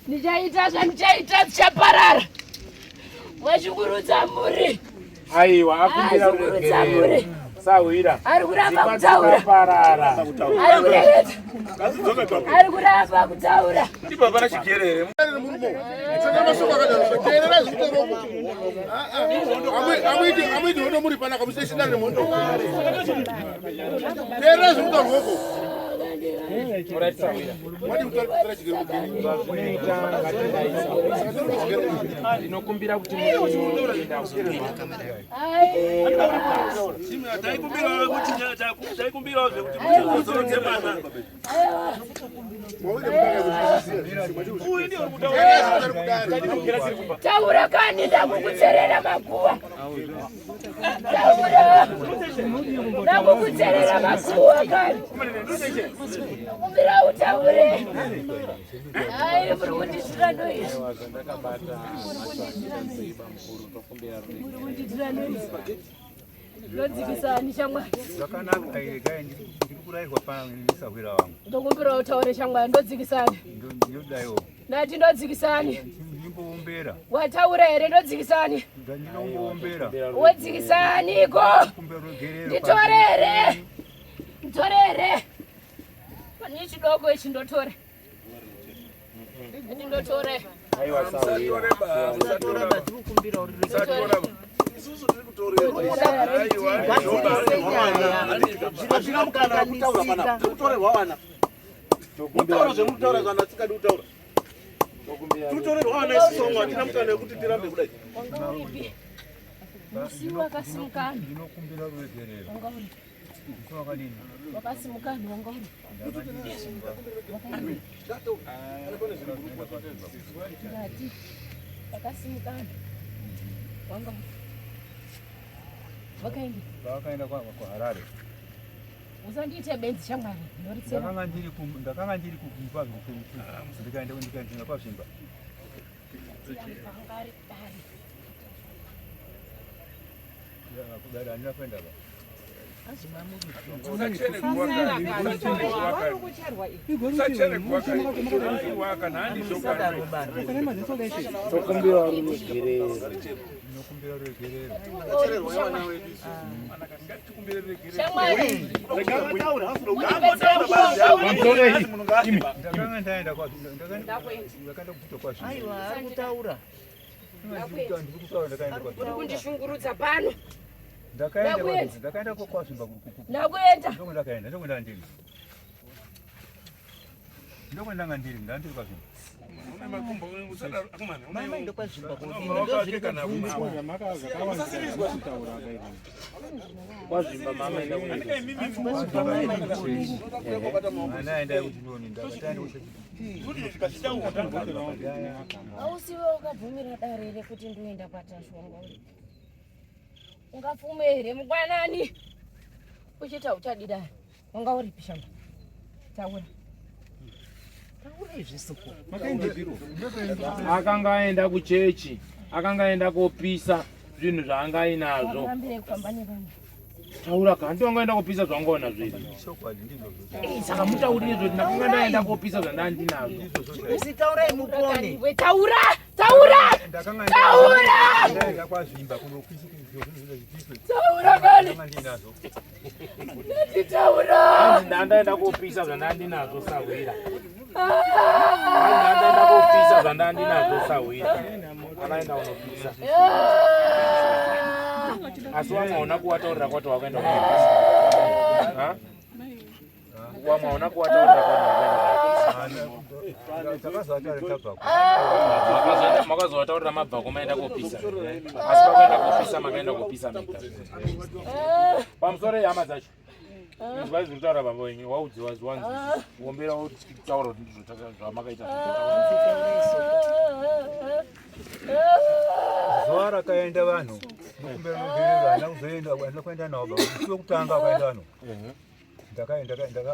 Nichaita zvanichaita zvichaparara. Washungurudza muri. Aiwa akumbira muri. Sawira. Ari kuramba kutaura. Parara. Ari kureta. Ari kuramba kutaura. Ndi baba na chigerere. Amwidi hono muri pana kabisa sina ne mondo. Tera zuta ngoko. Murai sawira. Wadi mutara chigerere mukini. Kuita ngatenda isa. Inokumbira kuti muenda usiku. Simi ataikumbira kuti ataikumbira kuti muzoronze bana. Uyu ndio taura kani ndakukutserera maguwa. Taura. Ndakukutserera maguwa kani. Kumbira utaure. Ai muri kunditira noise. Muri kunditira noise. Ndodzikisani shamwa. Zvakanaka gai ndiri kurayirwa pana ndisahwira wangu. Ndokumbira utaure shamwa ndodzikisani. Ndodaiwo. Ndati ndodzikisani. Ndimbombera. Wataura here ndodzikisani. Ndinongombera. Wodzikisani ko. Nditorere. Nditorere. Pani chidoko ichi ndotore. Ndotore. Aiwa sawira. Usatora bati kumbira uri. Usatora. Isusu tiri kutorera. Aiwa. Zvina mukana kutaura pana. Kutorerwa wana. Mutauro zvemutaura kana tikadi kutaura. Tutorerwa wana isongo atina mukana kuti tirambe kudai. Musiwa kasimukana. Ndinokumbira ruregerero. Ndinokanini. Wakasimukana wanga uri. Ndati. Wakasimukana. Wanga uri. Wakaenda. Vakaenda kwa Harare. Usandiite benzi shamwari. Ndakanga ndiri kumba ndikaenda kwazvimba. Kudara andina kuenda ba. Kundishungurudza pano. Ndakaenda kwazvimba. Ndakuenda. Ndokwenda ndiri. Ndokwenda ndiri ndandiri kwazvimba. Una makumbo usada akumana. Mama ndo kwazvimba kwazvimba mama enda anaenda kuti ndoni ndakataenda ausiwe ukabvumira darere kuti ndoenda kwatashonga ungapfume here mukwanani uchita uchadidari wanga uri pishamba taura akanga aenda kuchechi, akanga aenda kopisa zvinhu zvaanga ainazvo. Taura kanti wanga aenda kopisa zvangaona zviri. Saka mutaurire zvoti ndakanga ndaenda kopisa zvandanga ndinazvo. Usitaurai mupone. Taura! Taura! Taura! ndaenda kwazvimba kunopisa taura kani. Taura! Ndaenda kopisa zvandanga ndinazvo sawira. Ndaenda kopisa zvandanga ndinazvo sawira. Akaenda unopisa. Asi wamaona kuwataurira kwati wakaenda kunopisa. Wamaona kuwataurira kwati wakaenda kunopisa. Makazotaurira mabva kumaenda kopisa. Asi pakaenda kopisa makaenda kopisa mika. Pamusoro yehama dzacho. Izwa zvinotaura baba wenyu waudziwa zwanzi. Wombera utaura kuti ndizvo zvamakaita. zuva rakaenda vanhu mukumbera mugerera kuzoenda kwenda navo baba kutanga wakaenda vanhu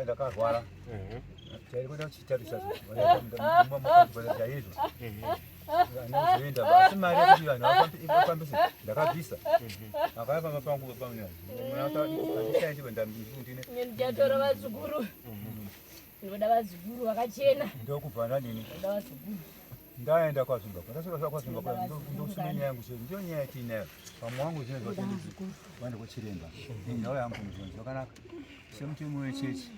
ndakarwara chairi kwenda kuchitarisa chaizvo anozoenda basi mari yekuti vanhu vafambise ndakabvisa akayapamba pangu pamunyaaichaiti ndine ndichatora vadzukuru Ndoda vazukuru vakachena. Ndokubva nini? Ndoda vazukuru. Ndaenda kwaZimbabwe. Ndasvika kwaZimbabwe ndosime nyaya yangu chete. Ndiyo nyaya yatinayo. Pamwe wangu zvinhu zvotendezi vaenda kuchiremba. Ndau yangu muzvonzi wakanaka. Semutemo wechechi.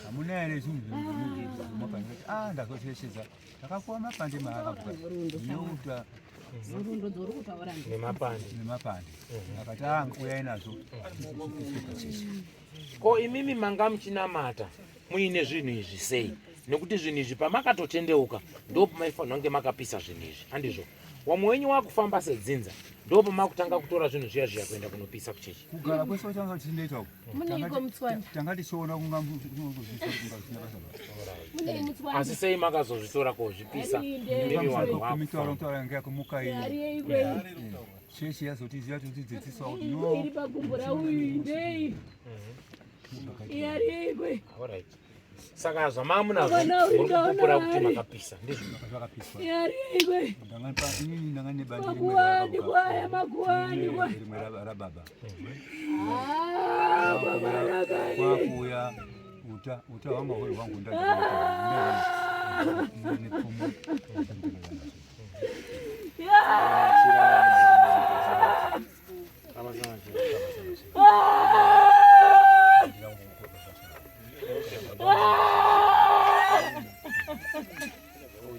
Hamuna here zvinhu zvinopanza. Ndakosheshedza. Ndakapuwa mapande maakapuwa. Ndinokuta Zorundo dzori kutaura ndi. Nemapande. Akati uyai nazvo. Ko imimi manga muchinamata muine zvinhu izvi sei? Nekuti zvinhu izvi pamakatotendeuka ndo pamaifanira kunge makapisa zvinhu izvi. Handizvo? Wamwe wenyu wakufamba sedzinza ndo pamakutanga kutora zvinhu zviya kuenda kunopisa kuchechi. Kugara kwese watanga tichinoita uko. Muniko mutswanda. Tanga tichiona kunga Muniko mutswanda. Asi sei makazozvitora kozvipisa? Mimi wanhu wakufamba ngeke mukai. Chechi yazotiziva totidzidzisa kuti no. Iri pakumbura uyu dei. Yarigwe. Alright. Saka zvamunazvo murikupupura kuti makapisa ndizvo zvakapiswa. Yarigwe. Ndanga nebandi Maguwani. rimwe rababa. Kwakuya. Uta wanga hori wangu ndati.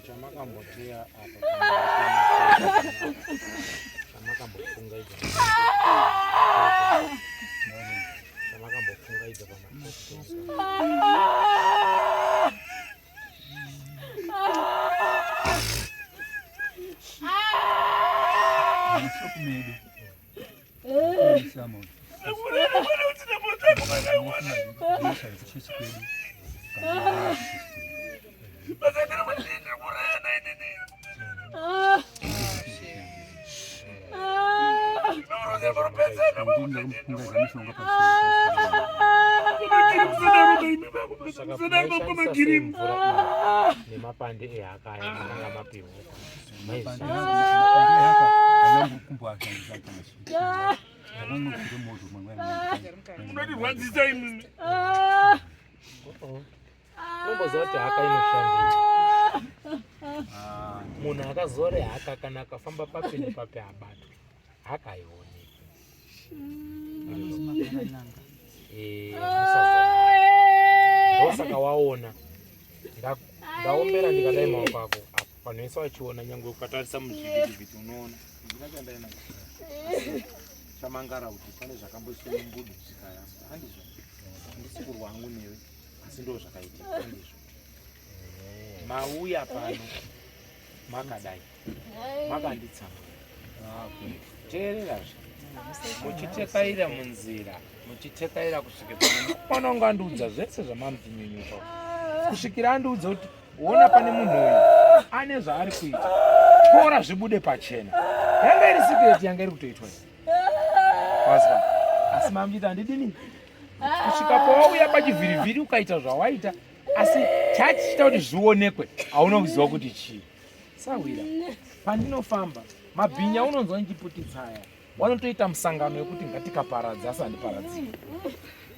chamakamboteya apa chamakambofungaidza nemapande ehakaya akanga mapimwa nomboziva kuti haka inoshandei. Munhu akazore haka kana akafamba papeni pape abatwa haka haionekwi. Ndosaka waona ndaombera ndikadai maoko ako vanhu vese vachiona nyangwe ukatarisa muzvivhitivhiti unoona ndinachandaina chamangara kuti pane zvakamboiswa mumbudu zvikayamba handizvo handisi kurwa hangu newe asi ndo zvakaitika handizvo mauya pano makadai makanditsamwa teererazve muchitekaira munzira muchitekaira kusvika pano angandiudza zvese zvamamutinyenyuka kusvikira andiudza kuti uona pane munhu uyu ane zvaari kuita tora zvibude pachena yanga iri sikireti yanga iri kutoitwa wazwa asi mamuchita handidini kusvika pawauya pachivhirivhiri ukaita zvawaita asi chachiita kuti zvionekwe hauna kuziva kuti chii sawira pandinofamba mabhinya unonzwa nchiputitsaya wanotoita musangano wekuti ngatikaparadze asi handiparadziki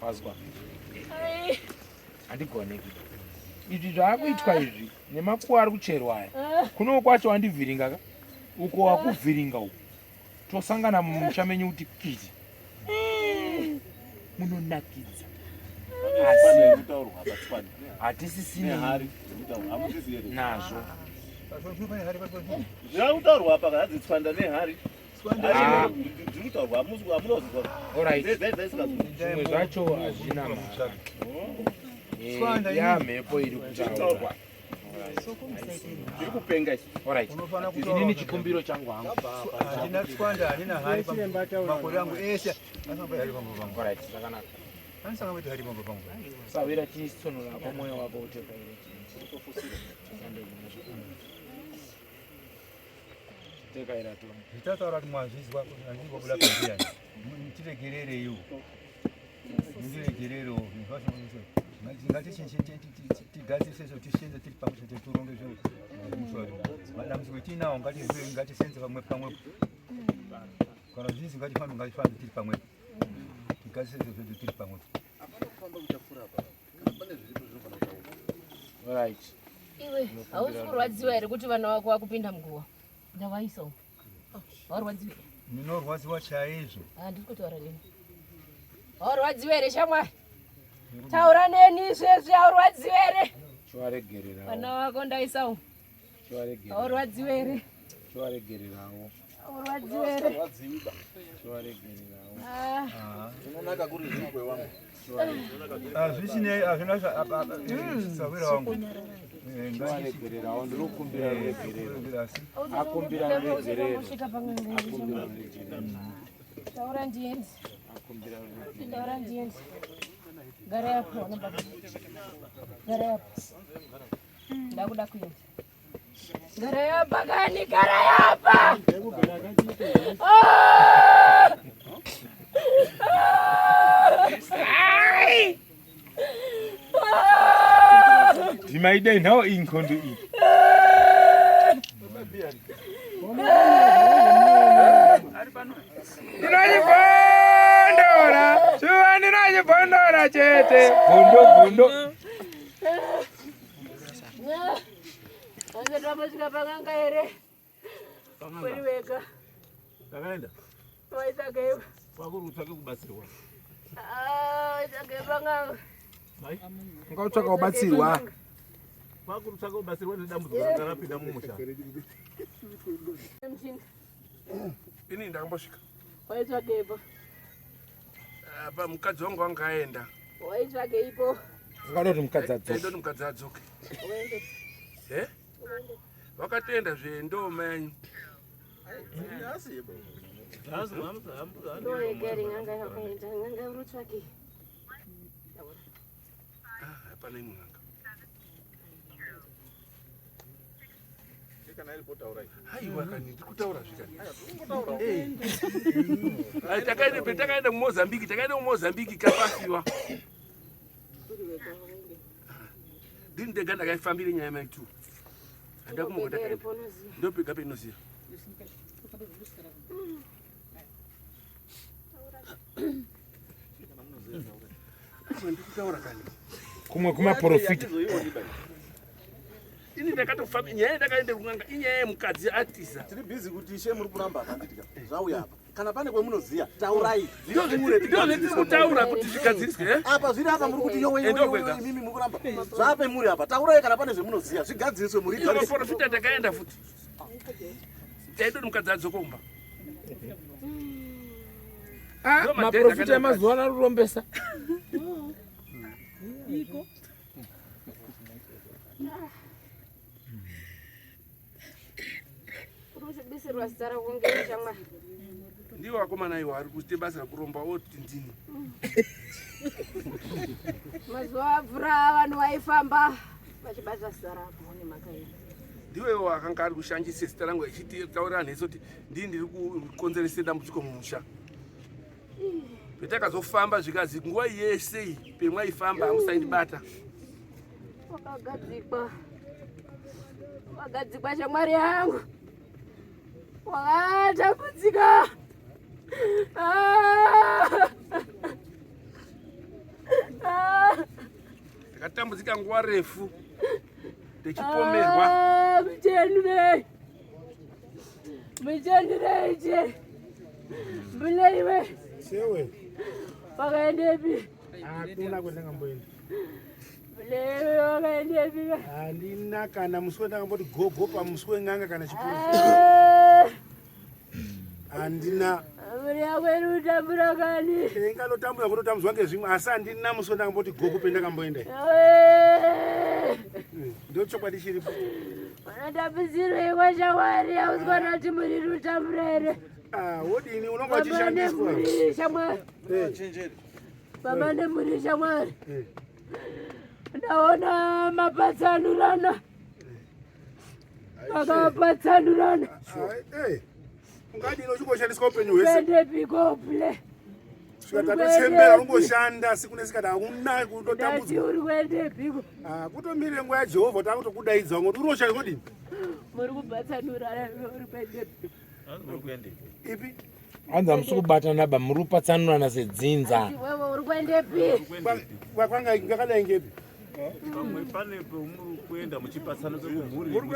wazwa handigoneki izvi zvaakuitwa izvi nemakuwa ari kucherwa aya kuno kwacho wandivhiringa uko wakuvhiringa uko tosangana mumusha menyu kuti kiti munonakidza hatisisina nazvo zvinakutaurwa apa kadzitswanda nehari zvimwe zvacho hazvina yamhepo iri kutaurwa inini chikumbiro changu hangu handina tswanda handina hari makore angu ese zakanaka handisangamaita hari pamba pangu sawira chisonora kwa mwoyo wako utekaire tekaira tu nditataura kuti mwazvizwa handingobuda pandirani tiregerereiwo ndiregererewo ngatisese tishenze tiri pamwe chete turonge zvemusori madambudziko tinawo ngatisenze pamwepo kana zvizi ngatifambe tiri pamwepo tigasise zvedu tiri pamwepo Right. Iwe, hausi kurwadziwa here kuti vana vako vakupinda mguwa. Ndavaisawo. Haurwadziwa here? Ndinorwadziwa chaizvo. Handisi kutaura neni. Haurwadziwa here shamwari? Taura neni izvezvi, haurwadziwa here? Chivaregererawo. Vana vako ndaisawo. Chivaregererawo. Haurwadziwa here? Chivaregererawo. Haurwadziwa here? Chivaregererawo. Unonaka kuri zvingwe wangu. Azvichine azvina savira wangu. Chivaregererawo ndinokumbira ruregerero. Akumbira ruregerero. Taura ndiende. Akumbira ruregerero. Taura ndiende. Gara yapo, gara yapo. Ndakuda kuenda. Gara yapa kani, gara yapa! Dimaidai nao inkondo i. Ndinojibondora, shuwa ndinojibondora chete. Bondo. Wange twapasvika panganga here? Kweri wega. Takaenda. Waitsvakewo. Wakuri utsvake kubatsirwa. Waitsvake panganga. Ungautsvaka kubatsirwa. Wakuri utsvake kubatsirwa nedambudziko rakapinda mumusha. Mchini. Ini ndakambosvika. Waitsvakepo. Apa mukadzi wangu wangaenda. Waitsvakeipo. Ungadoti mukadzi adzoke. Ndoti mukadzi adzoke. Wakatenda zvendo manyu. Hapana imwanga. Haiwa kani ndikutaura zvikani. Takaenda kuMozambique kapafiwa. Ndini ndega ndakaifambire nyaya maitu. Ndakumogota kaenda. Ndopega penoziya. Ndikutaura kani. Kumwe kumaprofita. Ini ndakatofamba nyaya ndakaenda kunanga inyaya yemukadzi atiza. Tiri busy kuti ishe muri kuramba akanditika. Zvauya apa. Kana pane kwemunoziya, taurai. Ndiri kutaura kuti zvigadziriswe. Apa zviri apa muri kuti yowe mimi muri kuramba. Zvape muri apa. Taurai kana pane zvemunoziya, zvigadziriswe muri. Iyo maprofita ndakaenda futi. Taidoti mukadzi adzokomba. Maprofita emazuva ano arurombesa. Iko. Kurushibisirwa zara kunge shamwa. Ndiwo akomana iwo ari kuite basa rakuromba oti ndini. Mazuva abvura vanhu vaifamba vachibata zara kuone makaenda. Ndiwo iwo akanga ari kushandisa zita rangu echiti taura neso kuti ndiri kukonzeresa dambudziko mumusha. Petakazofamba zvikazi nguva yese pemwaifamba hamusaindibata. Wakadzikwa shamwari yangu. Wakatambudzika. Ndakatambudzika nguva refu. Ndechipomerwa. Muchendure je. Mbulaiwe. Sewe. Wakaendepi? Hakuna kwenda ngamboenda. Mbulaiwe wakaendepi? Handina kana muswe ndakamboti gogo pamuswe nganga kana chikuru. Handina. Muri yakweru utambura kani? Ingatotambura kutotambudzwa ngezvimwe asi handina muswe ndakamboti gogo pendakamboenda. Ndio chokwadi chiripo. Wanatambuzirwe kwa shamwari hausikuona kuti muri rutambura here. Wodini unonga uchishandiswa. Shamwari. Baba nemuri shamwari. Ndaona mapatsanurana. Akapatsanurana. Ungadini uchingoshandiswa upenyu hwese. Kwende pikopule. Tatotembera ungoshanda siku nesikada hakuna kutotambudzwa. Uri kwende piko. Kutomire nguva yaJehovha takutokudaidza ngoti unoshandiswa kudini? Muri kupatsanurana uri kwende piko. Ipi? Anza musikubatana ba muri kupatsanurana sedzinza. Wewe uri kwende piko. Kwanga ngakadai ngepi? Pamwe pane pemuri kuenda muchipasana kwemhuri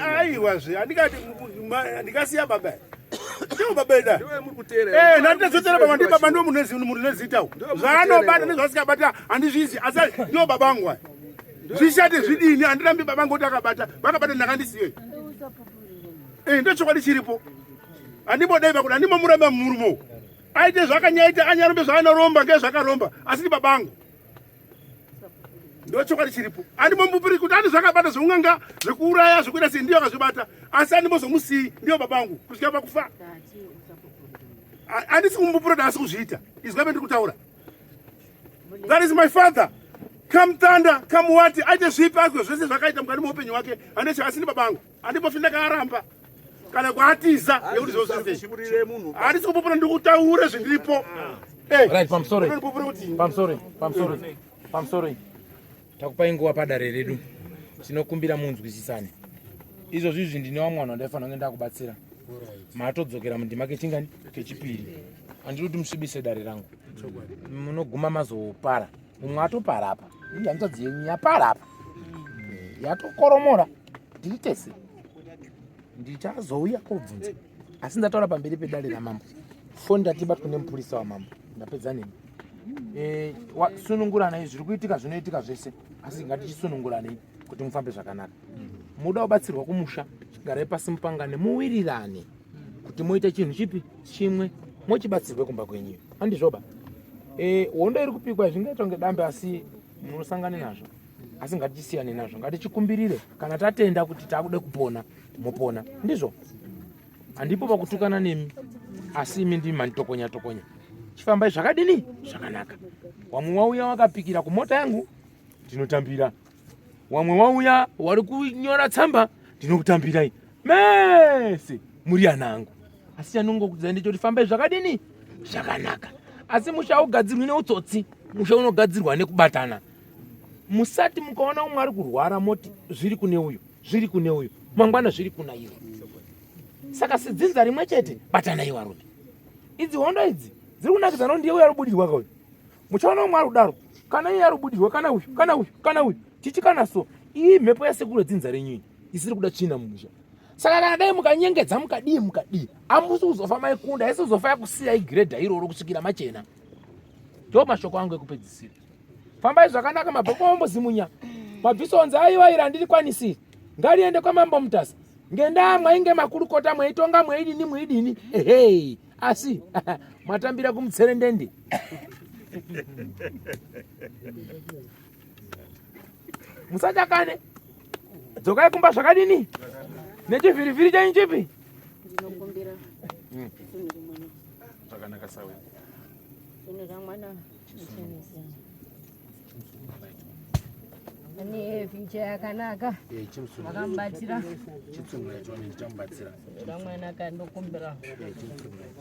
aiwa zve andikasiya baba ndiwo baba da ndatizotera baba ndi baba ndo munhu nezitawo zvaanobata nezvasikabata handizvizi asi ndiwo baba angu zvishate zvidini handirambi baba angu kuti akabata vakabata ndakandisiye ndochokwadi chiripo handimbodai pakuti handimbomuramba murumo aite zvakanyaita anyarombe zvaanoromba ngezvakaromba asi ndi baba angu ndochokwadi chiripo handimbomupiri kuti andi zvakabata zvounganga zvekuuraya zvekuita sei ndiyo akazvibata asi handimbozomusii ndiyo baba angu kusvika pakufa handisi kumupura daasi kuzviita izvape ndiri kutaura. That is my father. Kamtanda kamuwati aite zvipi akwe zvese zvakaita mukati muupenyu wake handisi asi ndi baba angu handimbofinda kaaramba kana kuatiza yekuti zvose handisi kupupura ndiri kutaura zvindiripo. Right, I'm sorry. Takupai nguva padare redu. Tinokumbira munzwisisane. Izvo zvizvi ndine wamwana wandaifana kunge ndakubatsira. Matodzokera mundima kechingani kechipiri. Handiri kuti musvibise dare rangu. Munoguma mazopara. Mumwe atopara apa. Iyi hanzvadzi yenyu yapara apa. Yatokoromora. Ndiri tese. Ndichazouya kobvunza. Asi ndataura pamberi pedare ramambo. Foni ndatibatwa nemupurisa wamambo. Ndapedza nemi. Sununguranai zviri kuitika zvinoitika zvese asi ngatichisununguranai kuti mufambe zvakanaka. Muda kubatsirwa kumusha garai pasi mupangane muwirirane kuti muite chinhu chipi chimwe mochibatsirwe kumba kwenyu handizvoba. Hondo iri kupikwa zvingaita kunge dambe asi munosangane nazvo asi ngatichisiyane nazvo ngatichikumbirire kana tatenda kuti takude kupona mupona ndizvo. Handipo pakutukana nemi asi imi ndimi manitokonya tokonya. Chifambai zvakadini zvakanaka. Wamwe wauya wakapikira kumota yangu ndinotambira. Wamwe wauya wari kunyora tsamba ndinokutambirai. Mese muri ana angu. Asi chanongokudzai ndechoti fambai zvakadini zvakanaka. Asi musha ugadzirwa neutsotsi, musha unogadzirwa nekubatana. Musati mukaona umwe ari kurwara moti zviri kune uyu, zviri kune uyu, mangwana zviri kuna iwe. Saka sidzinza rimwe chete batana iwe varume. Idzi hondo idzi dziri kunakidzana ndiye uya rubudirwa kauyu. Muchaona umwe ari kudaro kana iye ari kubudirwa kana uyu tichikana so iyi mhepo yasekuru dzinza renyu isiri kuda china mumusha. Saka kana dai mukanyengedza mukadii hamusi kuzofa maikunda esi kuzofa yakusiya igiredha iroro kusvikira machena. Ndo mashoko angu ekupedzisira. Fambai zvakanaka mabhoko ombozimunya. Mabvisonzi aiwaira ndirikwanisiri. Ngariende kwamambo Mutasa. Ngendaa mwainge makurukota mwaitonga mwaidini. Ehei. Asi mwatambira kumutserendende. Musachakane. Dzokai kumba zvakadini? Nechivhirivhiri chanyu chipi? Ndinokumbira. Zvakanaka sawe. Sunira mwana muchenesi. Ani ficha yakanaka. Vakambatira. Chitsumura chone ndichamubatsira. Ramwana kandokumbira.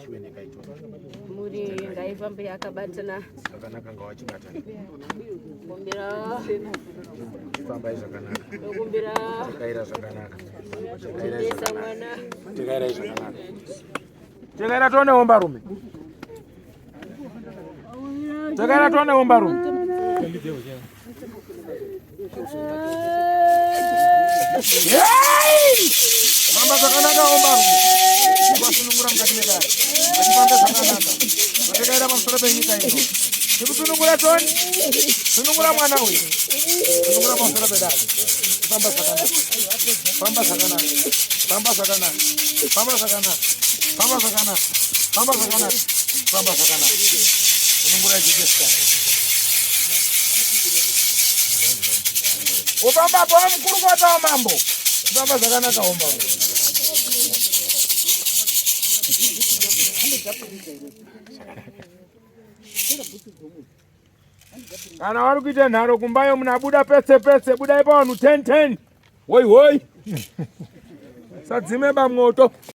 Chiwene kaito. Muri ngaifambe yakabatana. Zvakanaka ngawachibatana. Kumbira. Fambai zvakanaka. Ndokumbira. Tekaira zvakanaka. Tesa mwana. Tekaira zvakanaka. Tekaira tone omba rume. Tekaira tone omba rume. Mama zvakanaka omba rume. Kwasunungura mukati medare. Achifamba zvakanaka. Tekaira pamusoro penyika ino. Tikusunungura toni. Sunungura mwana uyu. Sunungura pamusoro pedare. Famba zvakanaka. Famba zvakanaka. Famba zvakanaka. Famba zvakanaka. Famba zvakanaka. Famba zvakanaka. Famba zvakanaka. Sunungura ichikesta. Ufamba po mkurukota wa mambo. Famba zvakanaka omba. Kana wari kuita nharo kumbayo munabuda petse budai pa vanhu 10 woi sadzime bamwoto.